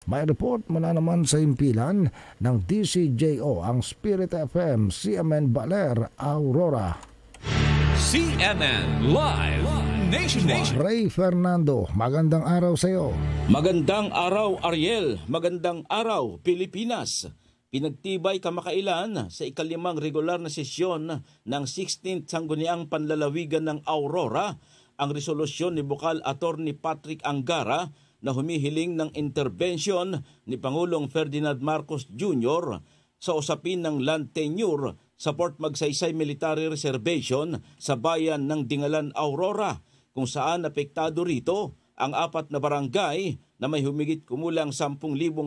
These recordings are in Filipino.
May report mula naman sa himpilan ng DCJO ang Spirit FM, CMN Baler, Aurora. CNN Live Nationwide. Ray Fernando, magandang araw sa iyo. Magandang araw Ariel, magandang araw Pilipinas. Pinagtibay kamakailan sa ikalimang regular na sesyon ng 16th Sangguniang Panlalawigan ng Aurora ang resolusyon ni Bukal Attorney Patrick Angara na humihiling ng intervention ni Pangulong Ferdinand Marcos Jr. sa usapin ng land tenure sa Port Magsaysay Military Reservation sa bayan ng Dingalan, Aurora, kung saan apektado rito ang 4 na barangay na may humigit kumulang 10,000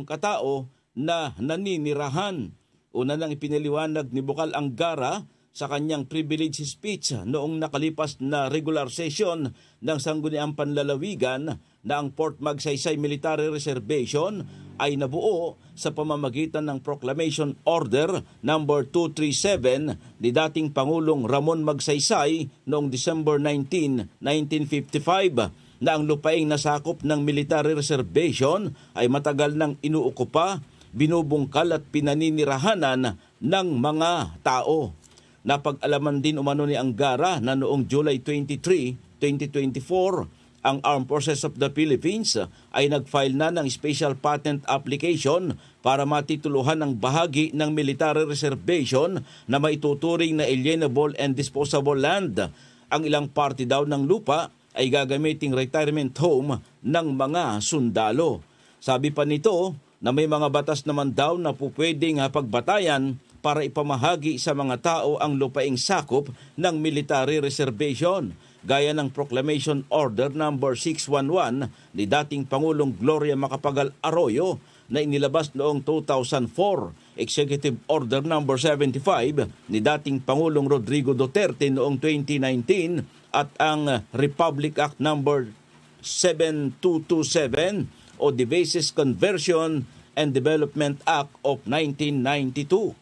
katao na naninirahan. Una nang ipinaliwanag ni Bukal Angara sa kanyang privilege speech noong nakalipas na regular session ng Sangguniang Panlalawigan na ang Port Magsaysay Military Reservation ay nabuo sa pamamagitan ng Proclamation Order number 237 ni dating Pangulong Ramon Magsaysay noong December 19, 1955 na ang lupaing nasakop ng military reservation ay matagal nang inuukupa, binubungkal at pinaninirahanan ng mga tao. Napag-alaman din umano ni Angara na noong July 23, 2024, ang Armed Forces of the Philippines ay nag-file na ng special patent application para matituluhan ng bahagi ng military reservation na maituturing na alienable and disposable land. Ang ilang parte daw ng lupa ay gagamiting retirement home ng mga sundalo. Sabi pa nito na may mga batas naman daw na pupwedeng pagbatayan para ipamahagi sa mga tao ang lupaing sakop ng military reservation, gaya ng Proclamation Order number 611 ni dating Pangulong Gloria Macapagal Arroyo na inilabas noong 2004, Executive Order number 75 ni dating Pangulong Rodrigo Duterte noong 2019 at ang Republic Act number 7227 o the Bases Conversion and Development Act of 1992.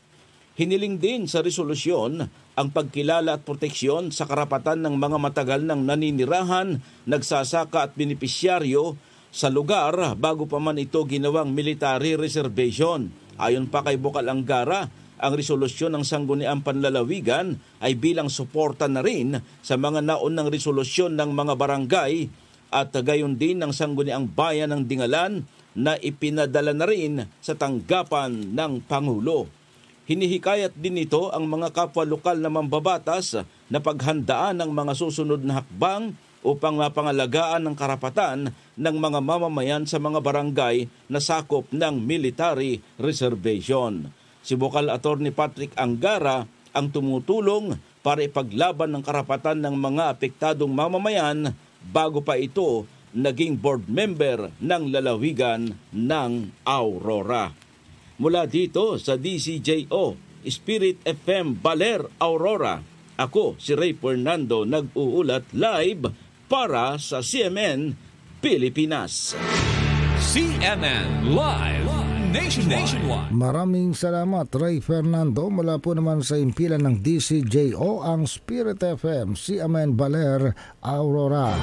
Hiniling din sa resolusyon ang pagkilala at proteksyon sa karapatan ng mga matagal nang naninirahan, nagsasaka at benepisyaryo sa lugar bago pa man ito ginawang military reservation. Ayon pa kay Bukal Angara, ang resolusyon ng Sangguniang Panlalawigan ay bilang suporta na rin sa mga naunang resolusyon ng mga barangay at gayon din ng Sangguniang Bayan ng Dingalan na ipinadala na rin sa tanggapan ng Pangulo. Hinihikayat din nito ang mga kapwa lokal na mambabatas na paghandaan ng mga susunod na hakbang upang mapangalagaan ng karapatan ng mga mamamayan sa mga barangay na sakop ng military reservation. Si Bukal Attorney Patrick Angara ang tumutulong para ipaglaban ng karapatan ng mga apektadong mamamayan bago pa ito naging board member ng lalawigan ng Aurora. Mula dito sa DCJO, Spirit FM Baler, Aurora, ako si Ray Fernando nag-uulat live para sa CMN Pilipinas. CNN Live Nationwide. Maraming salamat, Ray Fernando. Mula po naman sa impilan ng DCJO, ang Spirit FM, CMN Baler, Aurora.